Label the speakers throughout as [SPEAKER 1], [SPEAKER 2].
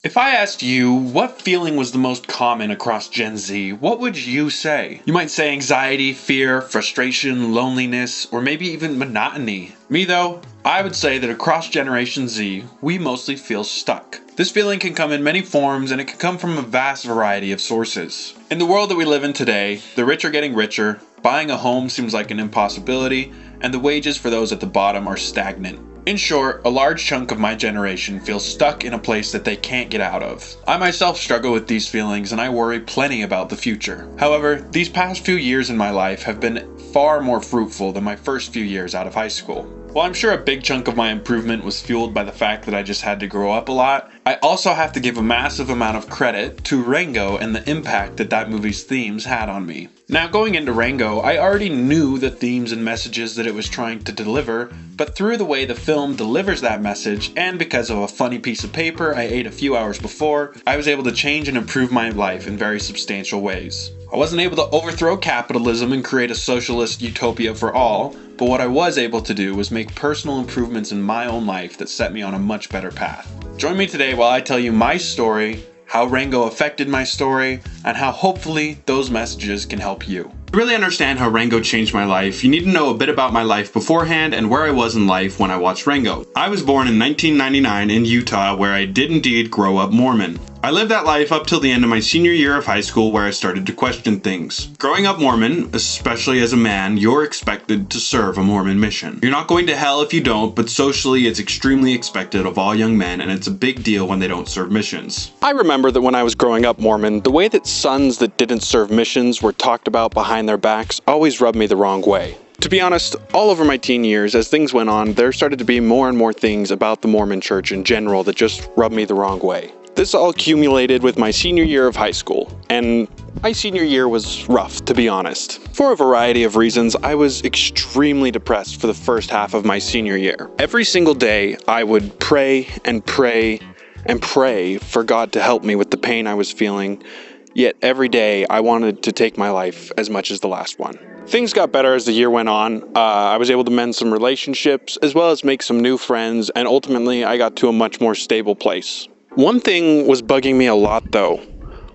[SPEAKER 1] If I asked you what feeling was the most common across Gen Z, what would you say? You might say anxiety, fear, frustration, loneliness, or maybe even monotony. Me though, I would say that across Generation Z, we mostly feel stuck. This feeling can come in many forms and it can come from a vast variety of sources. In the world that we live in today, the rich are getting richer, buying a home seems like an impossibility, and the wages for those at the bottom are stagnant. In short, a large chunk of my generation feels stuck in a place that they can't get out of. I myself struggle with these feelings and I worry plenty about the future. However, these past few years in my life have been far more fruitful than my first few years out of high school. While I'm sure a big chunk of my improvement was fueled by the fact that I just had to grow up a lot, I also have to give a massive amount of credit to Rango and the impact that that movie's themes had on me. Now, going into Rango, I already knew the themes and messages that it was trying to deliver, but through the way the film delivers that message, and because of a funny piece of paper I ate a few hours before, I was able to change and improve my life in very substantial ways. I wasn't able to overthrow capitalism and create a socialist utopia for all, but what I was able to do was make personal improvements in my own life that set me on a much better path. Join me today while I tell you my story, how Rango affected my story, and how hopefully those messages can help you. To really understand how Rango changed my life, you need to know a bit about my life beforehand and where I was in life when I watched Rango. I was born in 1999 in Utah, where I did indeed grow up Mormon. I lived that life up till the end of my senior year of high school, where I started to question things. Growing up Mormon, especially as a man, you're expected to serve a Mormon mission. You're not going to hell if you don't, but socially it's extremely expected of all young men, and it's a big deal when they don't serve missions. I remember that when I was growing up Mormon, the way that sons that didn't serve missions were talked about behind their backs always rubbed me the wrong way. To be honest, all over my teen years, as things went on, there started to be more and more things about the Mormon church in general that just rubbed me the wrong way. This all accumulated with my senior year of high school, and my senior year was rough, to be honest. For a variety of reasons, I was extremely depressed for the first half of my senior year. Every single day, I would pray and pray and pray for God to help me with the pain I was feeling, yet every day I wanted to take my life as much as the last one. Things got better as the year went on. I was able to mend some relationships, as well as make some new friends, and ultimately I got to a much more stable place. One thing was bugging me a lot though.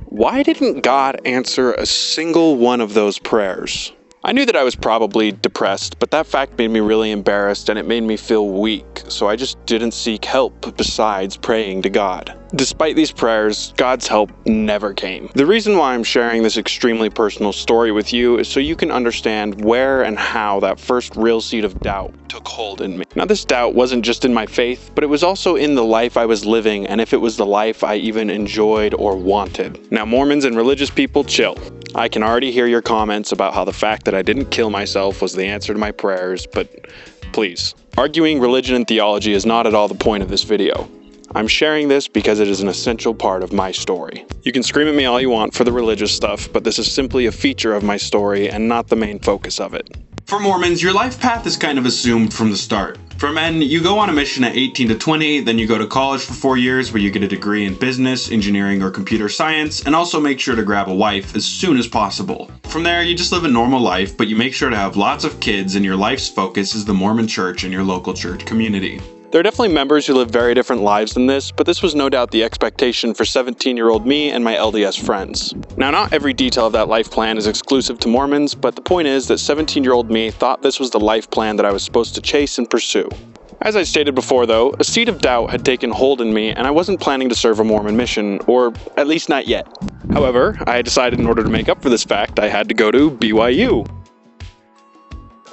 [SPEAKER 1] Why didn't God answer a single one of those prayers? I knew that I was probably depressed, but that fact made me really embarrassed and it made me feel weak, so I just didn't seek help besides praying to God. Despite these prayers, God's help never came. The reason why I'm sharing this extremely personal story with you is so you can understand where and how that first real seed of doubt took hold in me. Now, this doubt wasn't just in my faith, but it was also in the life I was living and if it was the life I even enjoyed or wanted. Now, Mormons and religious people, chill. I can already hear your comments about how the fact that I didn't kill myself was the answer to my prayers, but please. Arguing religion and theology is not at all the point of this video. I'm sharing this because it is an essential part of my story. You can scream at me all you want for the religious stuff, but this is simply a feature of my story and not the main focus of it. For Mormons, your life path is kind of assumed from the start. For men, you go on a mission at 18 to 20, then you go to college for 4 years where you get a degree in business, engineering, or computer science, and also make sure to grab a wife as soon as possible. From there, you just live a normal life, but you make sure to have lots of kids and your life's focus is the Mormon church and your local church community. There are definitely members who live very different lives than this, but this was no doubt the expectation for 17-year-old me and my LDS friends. Now, not every detail of that life plan is exclusive to Mormons, but the point is that 17-year-old me thought this was the life plan that I was supposed to chase and pursue. As I stated before though, a seed of doubt had taken hold in me and I wasn't planning to serve a Mormon mission, or at least not yet. However, I decided in order to make up for this fact, I had to go to BYU.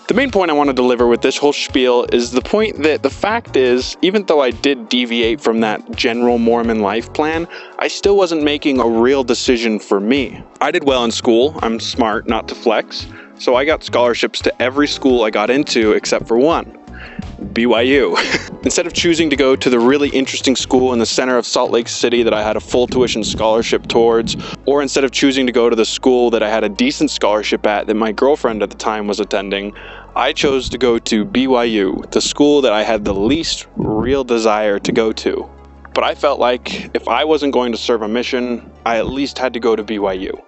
[SPEAKER 1] The main point I want to deliver with this whole spiel is the point that the fact is, even though I did deviate from that general Mormon life plan, I still wasn't making a real decision for me. I did well in school, I'm smart, not to flex, so I got scholarships to every school I got into except for one. BYU. Instead of choosing to go to the really interesting school in the center of Salt Lake City that I had a full tuition scholarship towards, or instead of choosing to go to the school that I had a decent scholarship at that my girlfriend at the time was attending, I chose to go to BYU, the school that I had the least real desire to go to. But I felt like if I wasn't going to serve a mission, I at least had to go to BYU.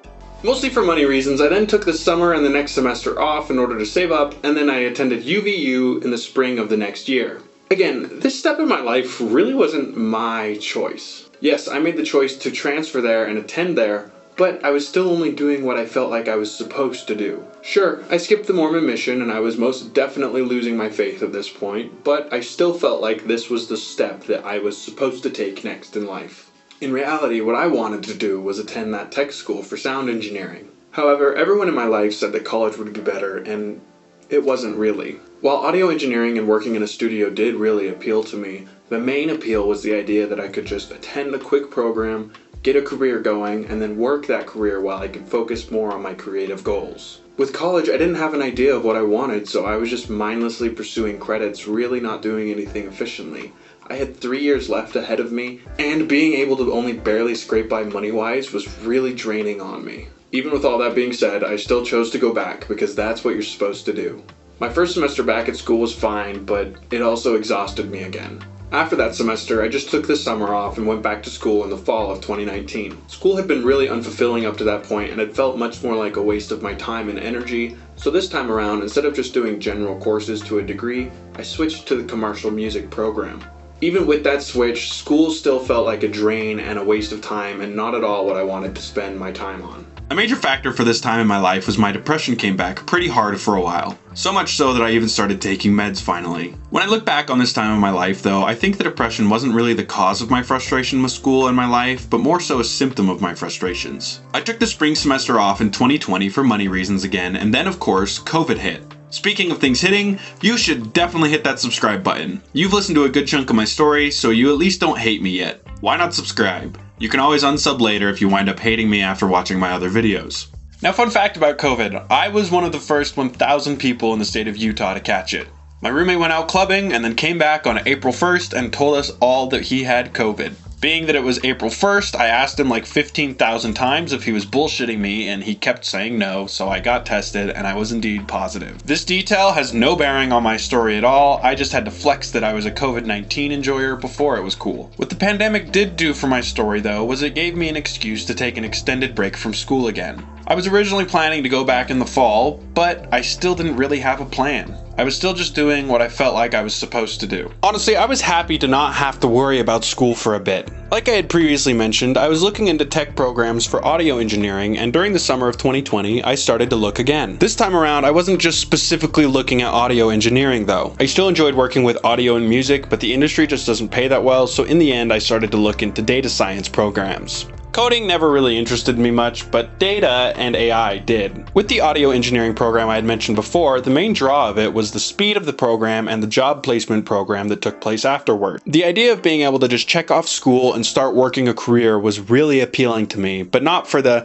[SPEAKER 1] Mostly for money reasons, I then took the summer and the next semester off in order to save up, and then I attended UVU in the spring of the next year. Again, this step in my life really wasn't my choice. Yes, I made the choice to transfer there and attend there, but I was still only doing what I felt like I was supposed to do. Sure, I skipped the Mormon mission and I was most definitely losing my faith at this point, but I still felt like this was the step that I was supposed to take next in life. In reality, what I wanted to do was attend that tech school for sound engineering. However, everyone in my life said that college would be better, and it wasn't really. While audio engineering and working in a studio did really appeal to me, the main appeal was the idea that I could just attend a quick program, get a career going, and then work that career while I could focus more on my creative goals. With college, I didn't have an idea of what I wanted, so I was just mindlessly pursuing credits, really not doing anything efficiently. I had 3 years left ahead of me, and being able to only barely scrape by money-wise was really draining on me. Even with all that being said, I still chose to go back because that's what you're supposed to do. My first semester back at school was fine, but it also exhausted me again. After that semester, I just took the summer off and went back to school in the fall of 2019. School had been really unfulfilling up to that point and it felt much more like a waste of my time and energy, so this time around, instead of just doing general courses to a degree, I switched to the commercial music program. Even with that switch, school still felt like a drain and a waste of time and not at all what I wanted to spend my time on. A major factor for this time in my life was my depression came back pretty hard for a while. So much so that I even started taking meds finally. When I look back on this time in my life though, I think the depression wasn't really the cause of my frustration with school and my life, but more so a symptom of my frustrations. I took the spring semester off in 2020 for money reasons again, and then of course, COVID hit. Speaking of things hitting, you should definitely hit that subscribe button. You've listened to a good chunk of my story, so you at least don't hate me yet. Why not subscribe? You can always unsub later if you wind up hating me after watching my other videos. Now, fun fact about COVID, I was one of the first 1,000 people in the state of Utah to catch it. My roommate went out clubbing and then came back on April 1st and told us all that he had COVID. Being that it was April 1st, I asked him like 15,000 times if he was bullshitting me, and he kept saying no, so I got tested and I was indeed positive. This detail has no bearing on my story at all, I just had to flex that I was a COVID-19 enjoyer before it was cool. What the pandemic did do for my story though, was it gave me an excuse to take an extended break from school again. I was originally planning to go back in the fall, but I still didn't really have a plan. I was still just doing what I felt like I was supposed to do. Honestly, I was happy to not have to worry about school for a bit. Like I had previously mentioned, I was looking into tech programs for audio engineering, and during the summer of 2020, I started to look again. This time around, I wasn't just specifically looking at audio engineering though. I still enjoyed working with audio and music, but the industry just doesn't pay that well, so in the end, I started to look into data science programs. Coding never really interested me much, but data and AI did. With the audio engineering program I had mentioned before, the main draw of it was the speed of the program and the job placement program that took place afterward. The idea of being able to just check off school and start working a career was really appealing to me, but not for the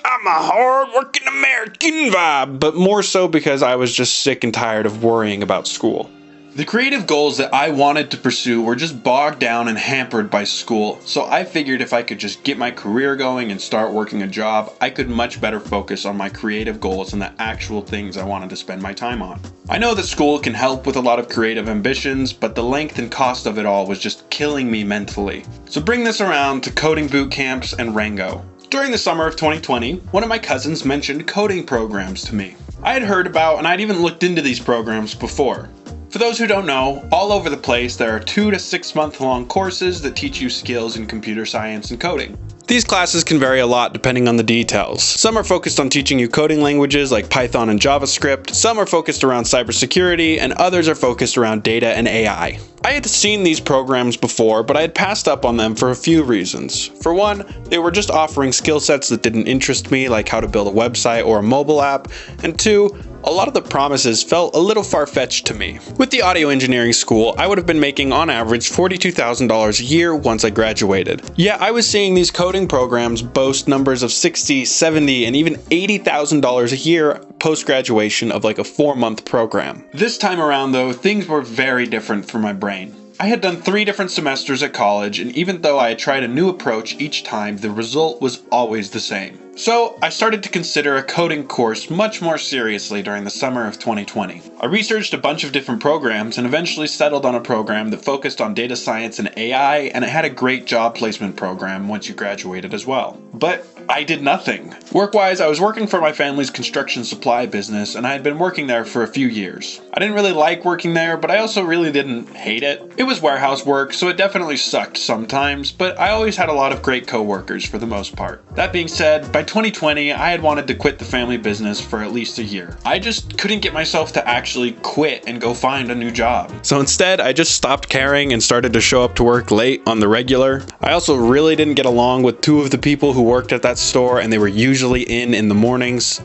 [SPEAKER 1] I'm a hard-working American vibe, but more so because I was just sick and tired of worrying about school. The creative goals that I wanted to pursue were just bogged down and hampered by school, so I figured if I could just get my career going and start working a job, I could much better focus on my creative goals and the actual things I wanted to spend my time on. I know that school can help with a lot of creative ambitions, but the length and cost of it all was just killing me mentally. So bring this around to coding boot camps and Rango. During the summer of 2020, one of my cousins mentioned coding programs to me. I had heard about and I'd even looked into these programs before. For those who don't know, all over the place there are 2 to 6 month long courses that teach you skills in computer science and coding. These classes can vary a lot depending on the details. Some are focused on teaching you coding languages like Python and JavaScript, some are focused around cybersecurity, and others are focused around data and AI. I had seen these programs before, but I had passed up on them for a few reasons. For one, they were just offering skill sets that didn't interest me, like how to build a website or a mobile app, and two, a lot of the promises felt a little far-fetched to me. With the audio engineering school, I would have been making on average $42,000 a year once I graduated. Yet I was seeing these coding programs boast numbers of $60,000, $70,000, and even $80,000 a year post-graduation of like a 4-month program. This time around though, things were very different for my brain. I had done 3 different semesters at college, and even though I had tried a new approach each time, the result was always the same. So I started to consider a coding course much more seriously during the summer of 2020. I researched a bunch of different programs and eventually settled on a program that focused on data science and AI, and it had a great job placement program once you graduated as well. But I did nothing. Work-wise, I was working for my family's construction supply business, and I had been working there for a few years. I didn't really like working there, but I also really didn't hate it. It was warehouse work, so it definitely sucked sometimes, but I always had a lot of great coworkers for the most part. That being said, by 2020, I had wanted to quit the family business for at least a year. I just couldn't get myself to actually quit and go find a new job. So instead, I just stopped caring and started to show up to work late on the regular. I also really didn't get along with two of the people who worked at that store, and they were usually in the mornings.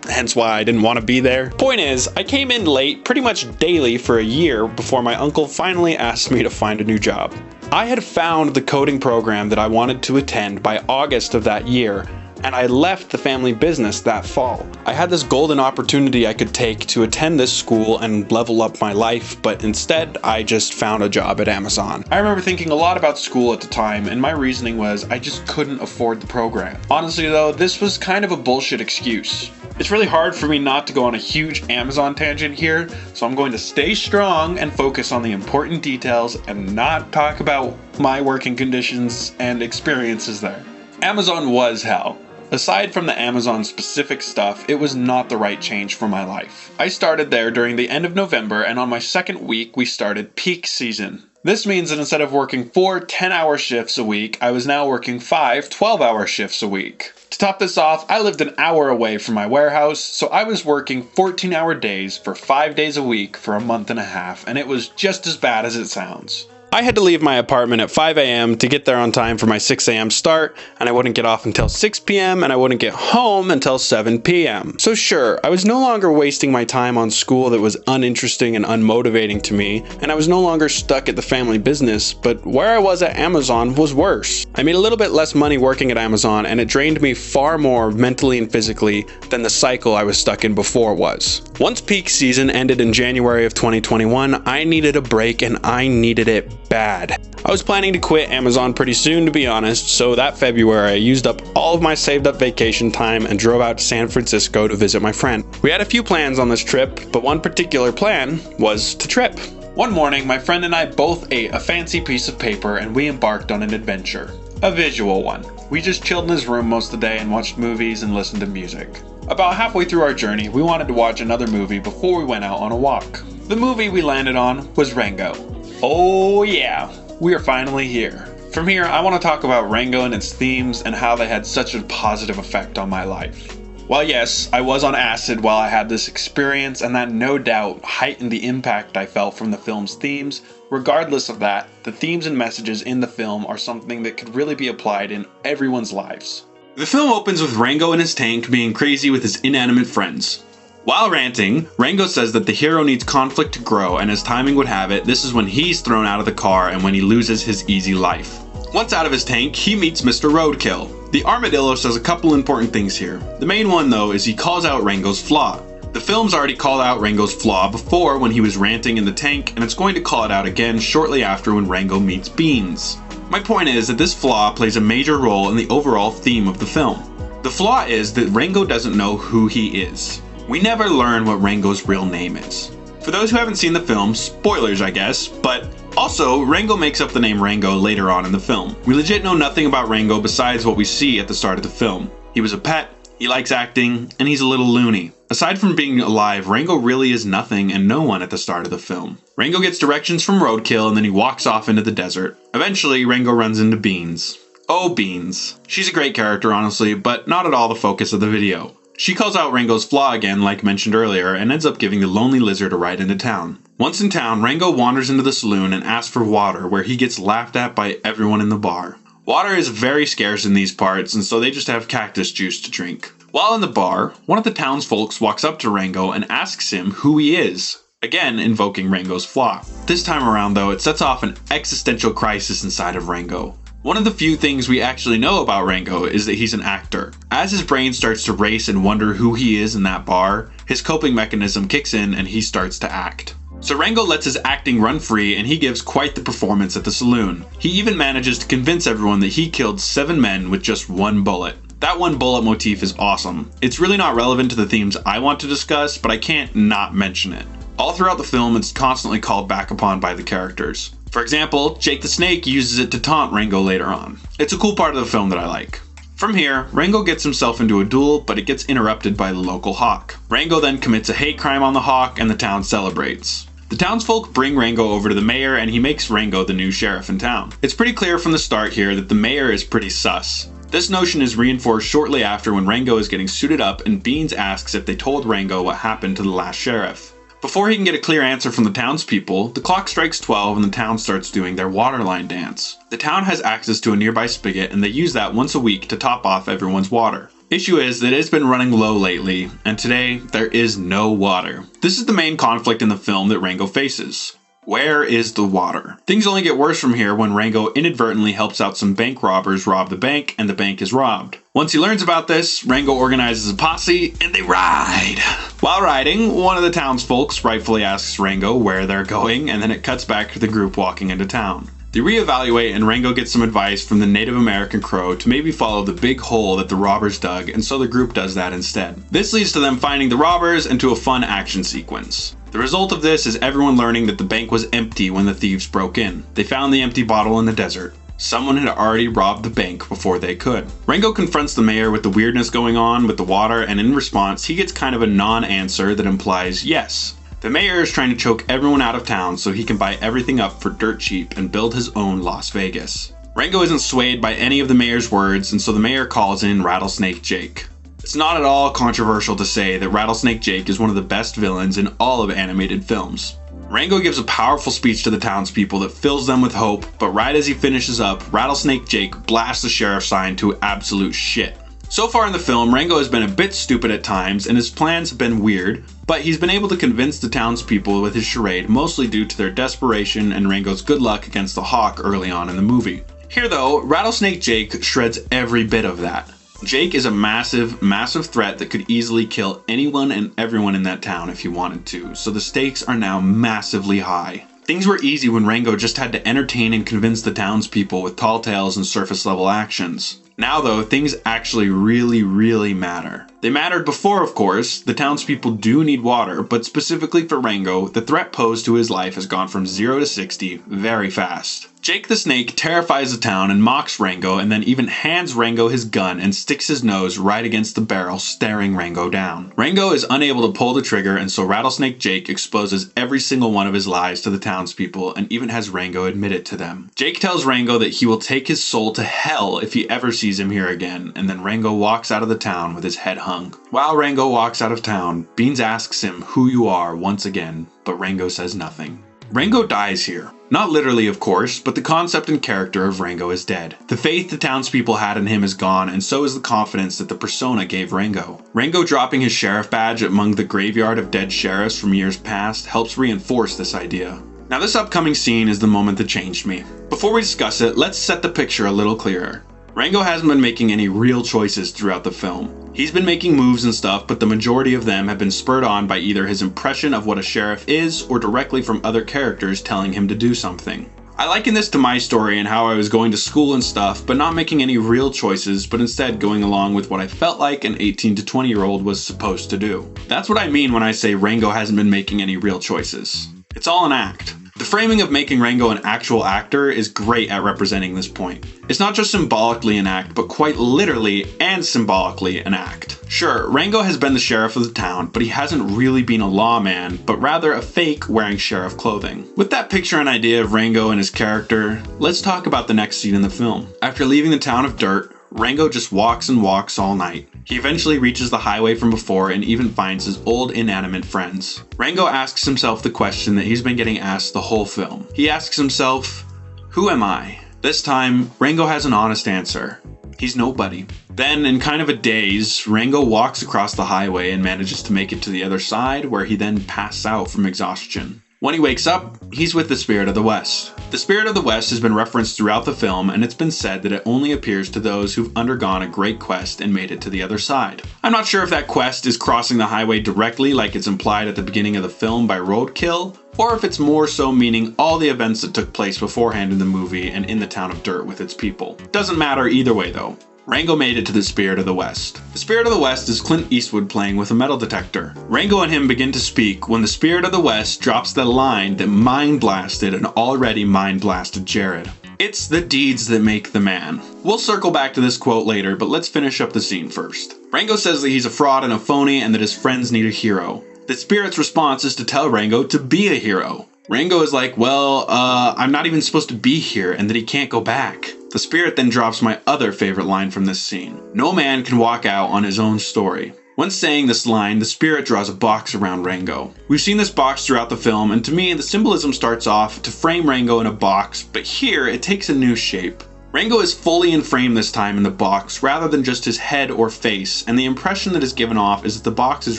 [SPEAKER 1] Hence why I didn't want to be there. Point is, I came in late pretty much daily for a year before my uncle finally asked me to find a new job. I had found the coding program that I wanted to attend by August of that year, and I left the family business that fall. I had this golden opportunity I could take to attend this school and level up my life, but instead I just found a job at Amazon. I remember thinking a lot about school at the time, and my reasoning was I just couldn't afford the program. Honestly though, this was kind of a bullshit excuse. It's really hard for me not to go on a huge Amazon tangent here, so I'm going to stay strong and focus on the important details and not talk about my working conditions and experiences there. Amazon was hell. Aside from the Amazon specific stuff, it was not the right change for my life. I started there during the end of November, and on my second week we started peak season. This means that instead of working 4 10-hour shifts a week, I was now working 5 12-hour shifts a week. To top this off, I lived an hour away from my warehouse, so I was working 14-hour days for 5 days a week for a month and a half, and it was just as bad as it sounds. I had to leave my apartment at 5 a.m. to get there on time for my 6 a.m. start, and I wouldn't get off until 6 p.m. and I wouldn't get home until 7 p.m. So sure, I was no longer wasting my time on school that was uninteresting and unmotivating to me, and I was no longer stuck at the family business, but where I was at Amazon was worse. I made a little bit less money working at Amazon, and it drained me far more mentally and physically than the cycle I was stuck in before was. Once peak season ended in January of 2021, I needed a break, and I needed it bad. I was planning to quit Amazon pretty soon, to be honest, so that February I used up all of my saved up vacation time and drove out to San Francisco to visit my friend. We had a few plans on this trip, but one particular plan was to trip. One morning, my friend and I both ate a fancy piece of paper and we embarked on an adventure. A visual one. We just chilled in his room most of the day and watched movies and listened to music. About halfway through our journey, we wanted to watch another movie before we went out on a walk. The movie we landed on was Rango. Oh yeah, we are finally here. From here, I want to talk about Rango and its themes and how they had such a positive effect on my life. While yes, I was on acid while I had this experience, and that no doubt heightened the impact I felt from the film's themes, regardless of that, the themes and messages in the film are something that could really be applied in everyone's lives. The film opens with Rango in his tank being crazy with his inanimate friends. While ranting, Rango says that the hero needs conflict to grow, and as timing would have it, this is when he's thrown out of the car and when he loses his easy life. Once out of his tank, he meets Mr. Roadkill. The armadillo says a couple important things here. The main one though is he calls out Rango's flaw. The film's already called out Rango's flaw before when he was ranting in the tank, and it's going to call it out again shortly after when Rango meets Beans. My point is that this flaw plays a major role in the overall theme of the film. The flaw is that Rango doesn't know who he is. We never learn what Rango's real name is. For those who haven't seen the film, spoilers I guess, but also Rango makes up the name Rango later on in the film. We legit know nothing about Rango besides what we see at the start of the film. He was a pet, he likes acting, and he's a little loony. Aside from being alive, Rango really is nothing and no one at the start of the film. Rango gets directions from Roadkill and then he walks off into the desert. Eventually, Rango runs into Beans. Oh, Beans. She's a great character honestly, but not at all the focus of the video. She calls out Rango's flaw again, like mentioned earlier, and ends up giving the lonely lizard a ride into town. Once in town, Rango wanders into the saloon and asks for water, where he gets laughed at by everyone in the bar. Water is very scarce in these parts, and so they just have cactus juice to drink. While in the bar, one of the townsfolk walks up to Rango and asks him who he is, again invoking Rango's flaw. This time around though, it sets off an existential crisis inside of Rango. One of the few things we actually know about Rango is that he's an actor. As his brain starts to race and wonder who he is in that bar, his coping mechanism kicks in and he starts to act. So Rango lets his acting run free and he gives quite the performance at the saloon. He even manages to convince everyone that he killed 7 men with just 1 bullet. That one bullet motif is awesome. It's really not relevant to the themes I want to discuss, but I can't not mention it. All throughout the film, it's constantly called back upon by the characters. For example, Jake the Snake uses it to taunt Rango later on. It's a cool part of the film that I like. From here, Rango gets himself into a duel, but it gets interrupted by the local hawk. Rango then commits a hate crime on the hawk, and the town celebrates. The townsfolk bring Rango over to the mayor, and he makes Rango the new sheriff in town. It's pretty clear from the start here that the mayor is pretty sus. This notion is reinforced shortly after when Rango is getting suited up and Beans asks if they told Rango what happened to the last sheriff. Before he can get a clear answer from the townspeople, the clock strikes 12 and the town starts doing their waterline dance. The town has access to a nearby spigot and they use that once a week to top off everyone's water. Issue is that it's been running low lately, and today there is no water. This is the main conflict in the film that Rango faces. Where is the water? Things only get worse from here when Rango inadvertently helps out some bank robbers rob the bank and the bank is robbed. Once he learns about this, Rango organizes a posse and they ride. While riding, one of the townsfolk rightfully asks Rango where they're going, and then it cuts back to the group walking into town. They reevaluate and Rango gets some advice from the Native American crow to maybe follow the big hole that the robbers dug, and so the group does that instead. This leads to them finding the robbers and to a fun action sequence. The result of this is everyone learning that the bank was empty when the thieves broke in. They found the empty bottle in the desert. Someone had already robbed the bank before they could. Rango confronts the mayor with the weirdness going on with the water, and in response, he gets kind of a non-answer that implies yes. The mayor is trying to choke everyone out of town so he can buy everything up for dirt cheap and build his own Las Vegas. Rango isn't swayed by any of the mayor's words, and so the mayor calls in Rattlesnake Jake. It's not at all controversial to say that Rattlesnake Jake is one of the best villains in all of animated films. Rango gives a powerful speech to the townspeople that fills them with hope, but right as he finishes up, Rattlesnake Jake blasts the sheriff's sign to absolute shit. So far in the film, Rango has been a bit stupid at times and his plans have been weird, but he's been able to convince the townspeople with his charade mostly due to their desperation and Rango's good luck against the hawk early on in the movie. Here though, Rattlesnake Jake shreds every bit of that. Jake is a massive, massive threat that could easily kill anyone and everyone in that town if he wanted to, so the stakes are now massively high. Things were easy when Rango just had to entertain and convince the townspeople with tall tales and surface level actions. Now though, things actually really matter. They mattered before, of course. The townspeople do need water, but specifically for Rango, the threat posed to his life has gone from 0 to 60 very fast. Jake the Snake terrifies the town and mocks Rango and then even hands Rango his gun and sticks his nose right against the barrel, staring Rango down. Rango is unable to pull the trigger, and so Rattlesnake Jake exposes every single one of his lies to the townspeople and even has Rango admit it to them. Jake tells Rango that he will take his soul to hell if he ever sees him here again, and then Rango walks out of the town with his head hung. While Rango walks out of town, Beans asks him who you are once again, but Rango says nothing. Rango dies here. Not literally, of course, but the concept and character of Rango is dead. The faith the townspeople had in him is gone, and so is the confidence that the persona gave Rango. Rango dropping his sheriff badge among the graveyard of dead sheriffs from years past helps reinforce this idea. Now this upcoming scene is the moment that changed me. Before we discuss it, let's set the picture a little clearer. Rango hasn't been making any real choices throughout the film. He's been making moves and stuff, but the majority of them have been spurred on by either his impression of what a sheriff is or directly from other characters telling him to do something. I liken this to my story and how I was going to school and stuff, but not making any real choices, but instead going along with what I felt like an 18 to 20-year-old was supposed to do. That's what I mean when I say Rango hasn't been making any real choices. It's all an act. The framing of making Rango an actual actor is great at representing this point. It's not just symbolically an act, but quite literally and symbolically an act. Sure, Rango has been the sheriff of the town, but he hasn't really been a lawman, but rather a fake wearing sheriff clothing. With that picture and idea of Rango and his character, let's talk about the next scene in the film. After leaving the town of Dirt, Rango just walks and walks all night. He eventually reaches the highway from before and even finds his old inanimate friends. Rango asks himself the question that he's been getting asked the whole film. He asks himself, who am I? This time, Rango has an honest answer. He's nobody. Then, in kind of a daze, Rango walks across the highway and manages to make it to the other side, where he then passes out from exhaustion. When he wakes up, he's with the Spirit of the West. The Spirit of the West has been referenced throughout the film, and it's been said that it only appears to those who've undergone a great quest and made it to the other side. I'm not sure if that quest is crossing the highway directly like it's implied at the beginning of the film by roadkill, or if it's more so meaning all the events that took place beforehand in the movie and in the town of Dirt with its people. Doesn't matter either way though. Rango made it to the Spirit of the West. The Spirit of the West is Clint Eastwood playing with a metal detector. Rango and him begin to speak when the Spirit of the West drops the line that mind blasted an already mind blasted Jared. It's the deeds that make the man. We'll circle back to this quote later, but let's finish up the scene first. Rango says that he's a fraud and a phony and that his friends need a hero. The Spirit's response is to tell Rango to be a hero. Rango is like, well, I'm not even supposed to be here, and that he can't go back. The Spirit then drops my other favorite line from this scene. No man can walk out on his own story. When saying this line, the Spirit draws a box around Rango. We've seen this box throughout the film, and to me, the symbolism starts off to frame Rango in a box, but here it takes a new shape. Rango is fully in frame this time in the box, rather than just his head or face, and the impression that is given off is that the box is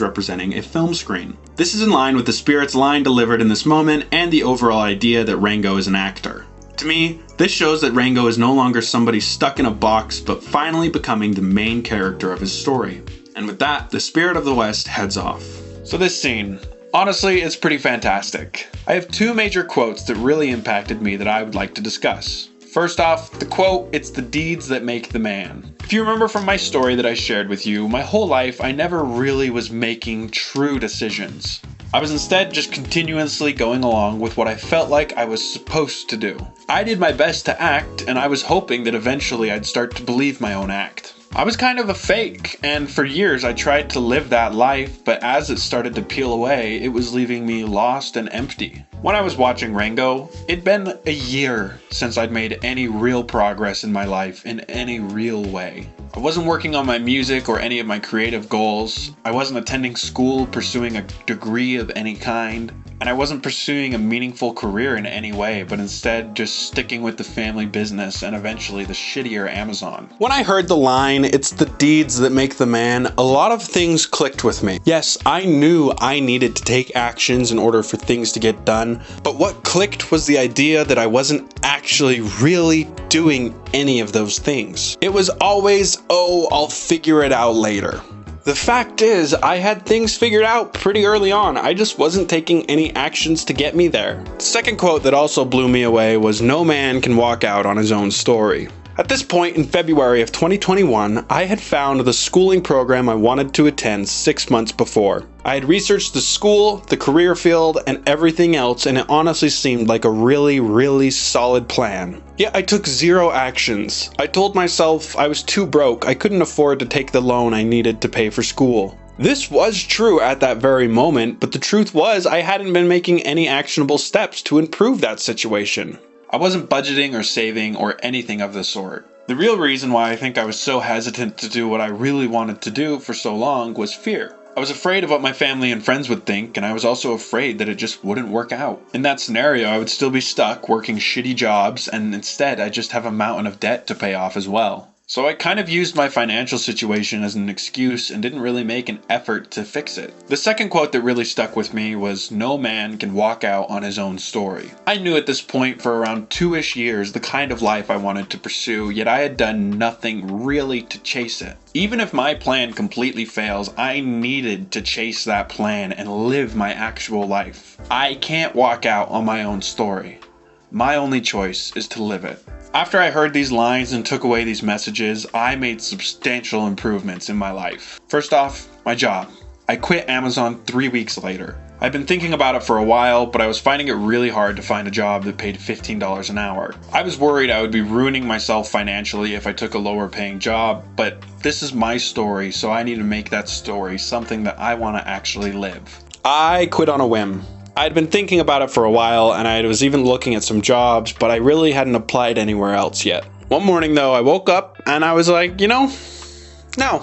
[SPEAKER 1] representing a film screen. This is in line with the Spirit's line delivered in this moment, and the overall idea that Rango is an actor. To me, this shows that Rango is no longer somebody stuck in a box, but finally becoming the main character of his story. And with that, the Spirit of the West heads off. So this scene, honestly, it's pretty fantastic. I have two major quotes that really impacted me that I would like to discuss. First off, the quote, "It's the deeds that make the man." If you remember from my story that I shared with you, my whole life I never really was making true decisions. I was instead just continuously going along with what I felt like I was supposed to do. I did my best to act, and I was hoping that eventually I'd start to believe my own act. I was kind of a fake, and for years I tried to live that life, but as it started to peel away, it was leaving me lost and empty. When I was watching Rango, it'd been a year since I'd made any real progress in my life in any real way. I wasn't working on my music or any of my creative goals. I wasn't attending school, pursuing a degree of any kind. And I wasn't pursuing a meaningful career in any way, but instead just sticking with the family business and eventually the shittier Amazon. When I heard the line, "It's the deeds that make the man," a lot of things clicked with me. Yes, I knew I needed to take actions in order for things to get done, but what clicked was the idea that I wasn't actually really doing any of those things. It was always, oh, I'll figure it out later. The fact is, I had things figured out pretty early on. I just wasn't taking any actions to get me there. The second quote that also blew me away was, "No man can walk out on his own story." At this point in February of 2021, I had found the schooling program I wanted to attend 6 months before. I had researched the school, the career field, and everything else, and it honestly seemed like a really solid plan. Yet I took 0 actions. I told myself I was too broke, I couldn't afford to take the loan I needed to pay for school. This was true at that very moment, but the truth was I hadn't been making any actionable steps to improve that situation. I wasn't budgeting or saving or anything of the sort. The real reason why I think I was so hesitant to do what I really wanted to do for so long was fear. I was afraid of what my family and friends would think, and I was also afraid that it just wouldn't work out. In that scenario, I would still be stuck working shitty jobs, and instead I'd just have a mountain of debt to pay off as well. So I kind of used my financial situation as an excuse and didn't really make an effort to fix it. The second quote that really stuck with me was, "No man can walk out on his own story." I knew at this point for around 2-ish years the kind of life I wanted to pursue, yet I had done nothing really to chase it. Even if my plan completely fails, I needed to chase that plan and live my actual life. I can't walk out on my own story. My only choice is to live it. After I heard these lines and took away these messages, I made substantial improvements in my life. First off, my job. I quit Amazon 3 weeks later. I've been thinking about it for a while, but I was finding it really hard to find a job that paid $15 an hour. I was worried I would be ruining myself financially if I took a lower paying job, but this is my story, so I need to make that story something that I want to actually live. I quit on a whim. I'd been thinking about it for a while, and I was even looking at some jobs, but I really hadn't applied anywhere else yet. One morning though, I woke up and I was like, no,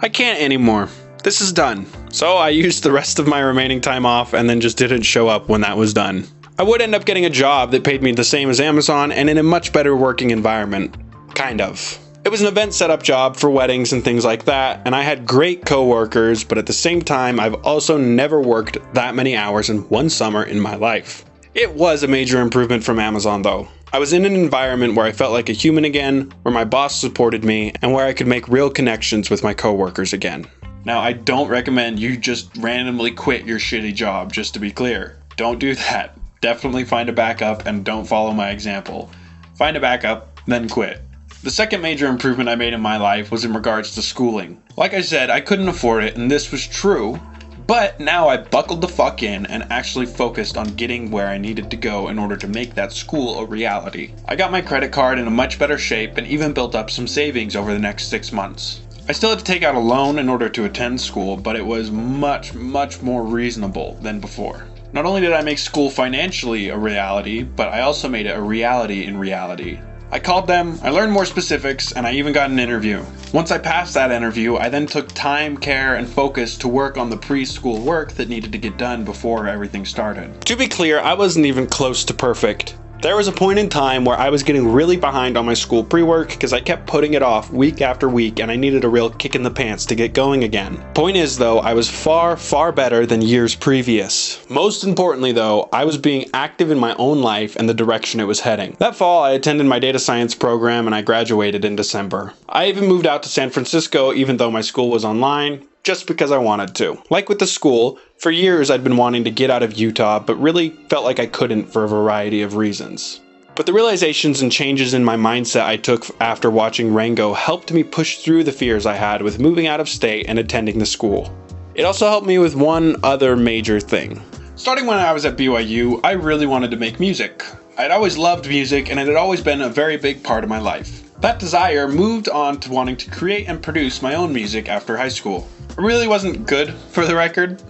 [SPEAKER 1] I can't anymore. This is done. So I used the rest of my remaining time off and then just didn't show up when that was done. I would end up getting a job that paid me the same as Amazon and in a much better working environment. Kind of. It was an event setup job for weddings and things like that, and I had great coworkers, but at the same time, I've also never worked that many hours in one summer in my life. It was a major improvement from Amazon though. I was in an environment where I felt like a human again, where my boss supported me, and where I could make real connections with my coworkers again. Now, I don't recommend you just randomly quit your shitty job, just to be clear. Don't do that. Definitely find a backup and don't follow my example. Find a backup, then quit. The second major improvement I made in my life was in regards to schooling. Like I said, I couldn't afford it, and this was true, but now I buckled the fuck in and actually focused on getting where I needed to go in order to make that school a reality. I got my credit card in a much better shape and even built up some savings over the next 6 months. I still had to take out a loan in order to attend school, but it was much more reasonable than before. Not only did I make school financially a reality, but I also made it a reality in reality. I called them, I learned more specifics, and I even got an interview. Once I passed that interview, I then took time, care, and focus to work on the preschool work that needed to get done before everything started. To be clear, I wasn't even close to perfect. There was a point in time where I was getting really behind on my school pre-work because I kept putting it off week after week and I needed a real kick in the pants to get going again. Point is though, I was far better than years previous. Most importantly though, I was being active in my own life and the direction it was heading. That fall, I attended my data science program and I graduated in December. I even moved out to San Francisco even though my school was online, just because I wanted to. Like with the school, for years I'd been wanting to get out of Utah, but really felt like I couldn't for a variety of reasons. But the realizations and changes in my mindset I took after watching Rango helped me push through the fears I had with moving out of state and attending the school. It also helped me with one other major thing. Starting when I was at BYU, I really wanted to make music. I'd always loved music and it had always been a very big part of my life. That desire moved on to wanting to create and produce my own music after high school. It really wasn't good, for the record.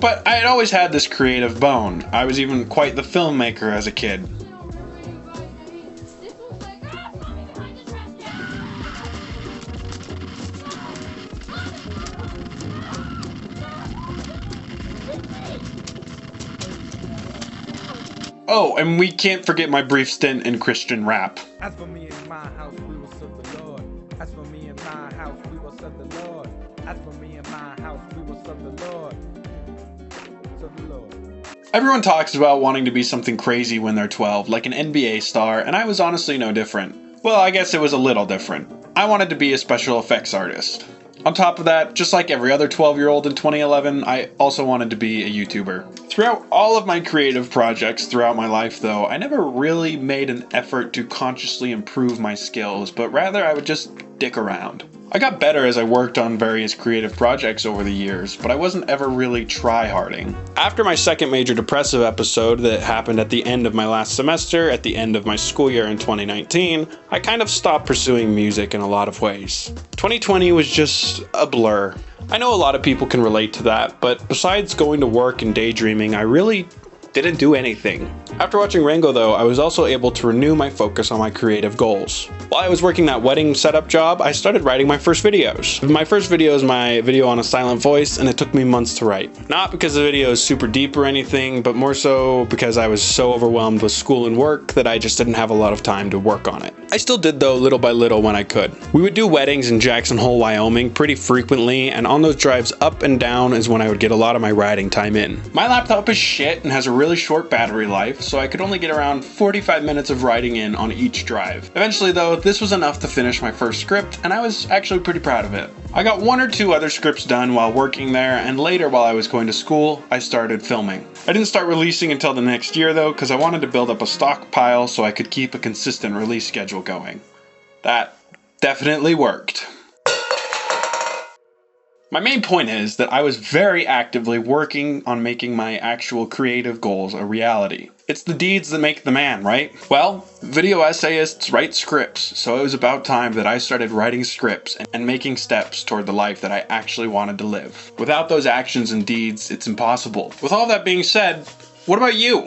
[SPEAKER 1] But I had always had this creative bone. I was even quite the filmmaker as a kid. Oh, and we can't forget my brief stint in Christian rap.
[SPEAKER 2] As for me and my house, we will serve the Lord. As for me and my house, we will serve the Lord. As for me and my house, we will serve the Lord. Serve the Lord.
[SPEAKER 1] Everyone talks about wanting to be something crazy when they're 12, like an NBA star, and I was honestly no different. Well, I guess it was a little different. I wanted to be a special effects artist. On top of that, just like every other 12-year-old in 2011, I also wanted to be a YouTuber. Throughout all of my creative projects throughout my life though, I never really made an effort to consciously improve my skills, but rather I would just dick around. I got better as I worked on various creative projects over the years, but I wasn't ever really try-harding. After my second major depressive episode that happened at the end of my last semester, at the end of my school year in 2019, I kind of stopped pursuing music in a lot of ways. 2020 was just a blur. I know a lot of people can relate to that, but besides going to work and daydreaming, I really didn't do anything. After watching Rango though, I was also able to renew my focus on my creative goals. While I was working that wedding setup job, I started writing my first videos. My first video is my video on a silent voice, and it took me months to write. Not because the video is super deep or anything, but more so because I was so overwhelmed with school and work that I just didn't have a lot of time to work on it. I still did though, little by little when I could. We would do weddings in Jackson Hole, Wyoming pretty frequently, and on those drives up and down is when I would get a lot of my writing time in. My laptop is shit and has a really short battery life, so I could only get around 45 minutes of writing in on each drive. Eventually though, this was enough to finish my first script, and I was actually pretty proud of it. I got 1 or 2 other scripts done while working there, and later while I was going to school, I started filming. I didn't start releasing until the next year though, because I wanted to build up a stockpile so I could keep a consistent release schedule going. That definitely worked. My main point is that I was very actively working on making my actual creative goals a reality. It's the deeds that make the man, right? Well, video essayists write scripts, so it was about time that I started writing scripts and making steps toward the life that I actually wanted to live. Without those actions and deeds, it's impossible. With all that being said, what about you?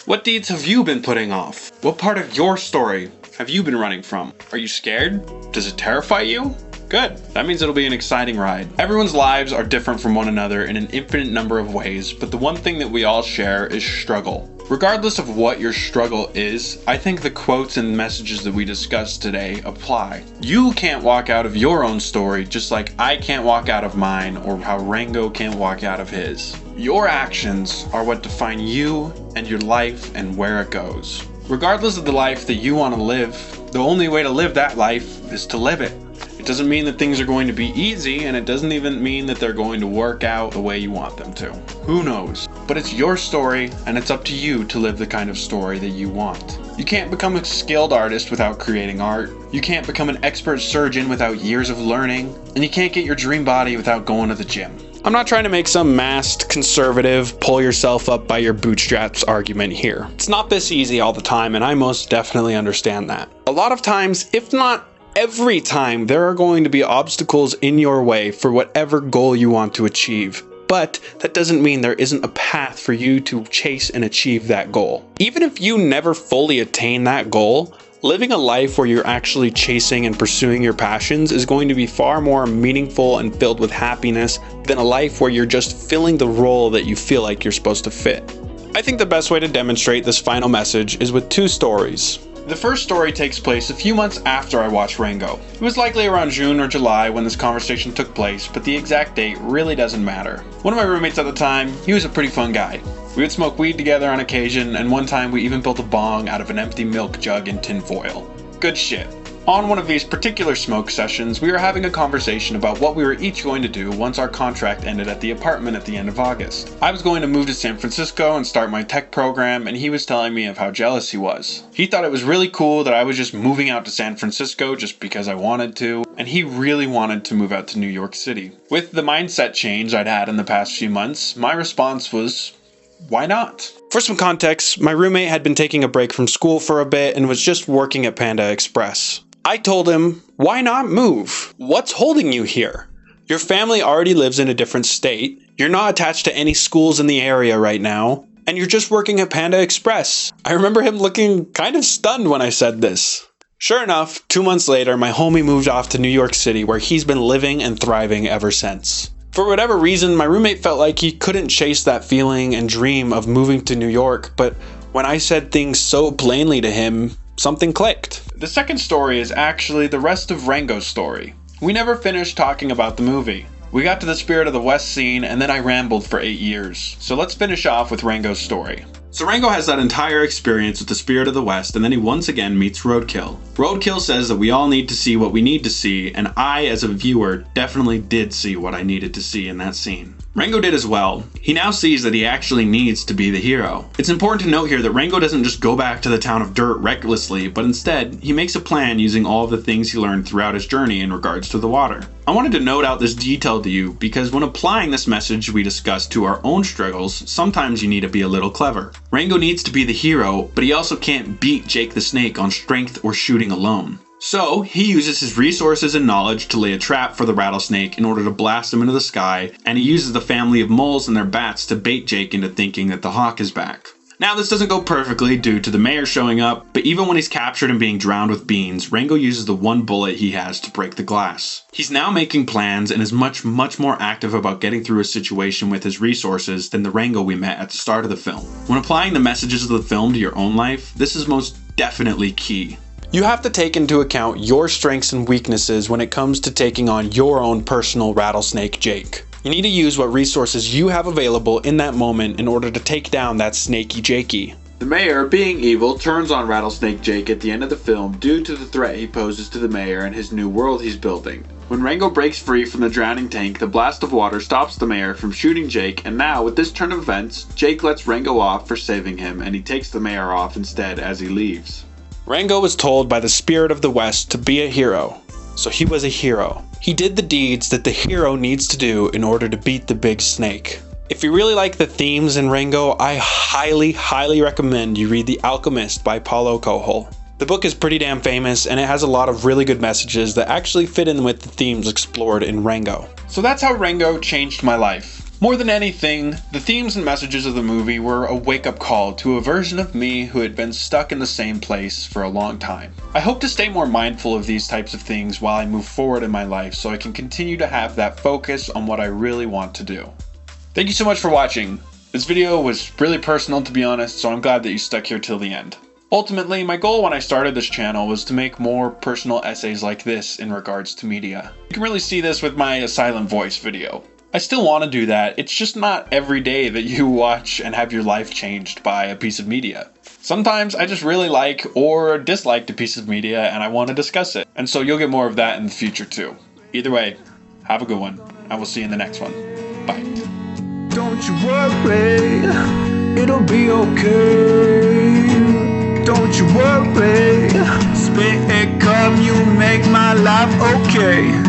[SPEAKER 1] What deeds have you been putting off? What part of your story have you been running from? Are you scared? Does it terrify you? Good. That means it'll be an exciting ride. Everyone's lives are different from one another in an infinite number of ways, but the one thing that we all share is struggle. Regardless of what your struggle is, I think the quotes and messages that we discussed today apply. You can't walk out of your own story just like I can't walk out of mine, or how Rango can't walk out of his. Your actions are what define you and your life and where it goes. Regardless of the life that you want to live, the only way to live that life is to live it. It doesn't mean that things are going to be easy, and it doesn't even mean that they're going to work out the way you want them to. Who knows? But it's your story, and it's up to you to live the kind of story that you want. You can't become a skilled artist without creating art. You can't become an expert surgeon without years of learning. And you can't get your dream body without going to the gym. I'm not trying to make some masked, conservative, pull yourself up by your bootstraps argument here. It's not this easy all the time, and I most definitely understand that. A lot of times, if not every time, there are going to be obstacles in your way for whatever goal you want to achieve. But that doesn't mean there isn't a path for you to chase and achieve that goal. Even if you never fully attain that goal, living a life where you're actually chasing and pursuing your passions is going to be far more meaningful and filled with happiness than a life where you're just filling the role that you feel like you're supposed to fit. I think the best way to demonstrate this final message is with two stories. The first story takes place a few months after I watched Rango. It was likely around June or July when this conversation took place, but the exact date really doesn't matter. One of my roommates at the time, he was a pretty fun guy. We would smoke weed together on occasion, and one time we even built a bong out of an empty milk jug in tinfoil. Good shit. On one of these particular smoke sessions, we were having a conversation about what we were each going to do once our contract ended at the apartment at the end of August. I was going to move to San Francisco and start my tech program, and he was telling me of how jealous he was. He thought it was really cool that I was just moving out to San Francisco just because I wanted to, and he really wanted to move out to New York City. With the mindset change I'd had in the past few months, my response was, why not? For some context, my roommate had been taking a break from school for a bit and was just working at Panda Express. I told him, why not move? What's holding you here? Your family already lives in a different state, you're not attached to any schools in the area right now, and you're just working at Panda Express. I remember him looking kind of stunned when I said this. Sure enough, 2 months later, my homie moved off to New York City, where he's been living and thriving ever since. For whatever reason, my roommate felt like he couldn't chase that feeling and dream of moving to New York, but when I said things so plainly to him, something clicked. The second story is actually the rest of Rango's story. We never finished talking about the movie. We got to the Spirit of the West scene, and then I rambled for 8 years. So let's finish off with Rango's story. So Rango has that entire experience with the Spirit of the West, and then he once again meets Roadkill. Roadkill says that we all need to see what we need to see, and I, as a viewer, definitely did see what I needed to see in that scene. Rango did as well. He now sees that he actually needs to be the hero. It's important to note here that Rango doesn't just go back to the town of Dirt recklessly, but instead, he makes a plan using all of the things he learned throughout his journey in regards to the water. I wanted to note out this detail to you because when applying this message we discussed to our own struggles, sometimes you need to be a little clever. Rango needs to be the hero, but he also can't beat Jake the Snake on strength or shooting alone. So, he uses his resources and knowledge to lay a trap for the rattlesnake in order to blast him into the sky, and he uses the family of moles and their bats to bait Jake into thinking that the hawk is back. Now, this doesn't go perfectly due to the mayor showing up, but even when he's captured and being drowned with beans, Rango uses the one bullet he has to break the glass. He's now making plans and is much more active about getting through a situation with his resources than the Rango we met at the start of the film. When applying the messages of the film to your own life, this is most definitely key. You have to take into account your strengths and weaknesses when it comes to taking on your own personal rattlesnake Jake. You need to use what resources you have available in that moment in order to take down that snaky Jakey. The mayor, being evil, turns on Rattlesnake Jake at the end of the film due to the threat he poses to the mayor and his new world he's building. When Rango breaks free from the drowning tank, the blast of water stops the mayor from shooting Jake, and now, with this turn of events, Jake lets Rango off for saving him, and he takes the mayor off instead as he leaves. Rango was told by the Spirit of the West to be a hero, so he was a hero. He did the deeds that the hero needs to do in order to beat the big snake. If you really like the themes in Rango, I highly recommend you read The Alchemist by Paulo Coelho. The book is pretty damn famous, and it has a lot of really good messages that actually fit in with the themes explored in Rango. So that's how Rango changed my life. More than anything, the themes and messages of the movie were a wake-up call to a version of me who had been stuck in the same place for a long time. I hope to stay more mindful of these types of things while I move forward in my life so I can continue to have that focus on what I really want to do. Thank you so much for watching. This video was really personal, to be honest, so I'm glad that you stuck here till the end. Ultimately, my goal when I started this channel was to make more personal essays like this in regards to media. You can really see this with my Silent Voice video. I still want to do that, it's just not every day that you watch and have your life changed by a piece of media. Sometimes I just really like or dislike a piece of media and I want to discuss it. And so you'll get more of that in the future too. Either way, have a good one. I will see you in the next one. Bye.
[SPEAKER 2] Don't you worry, it'll be okay. Don't you worry, spit and come, you make my life okay.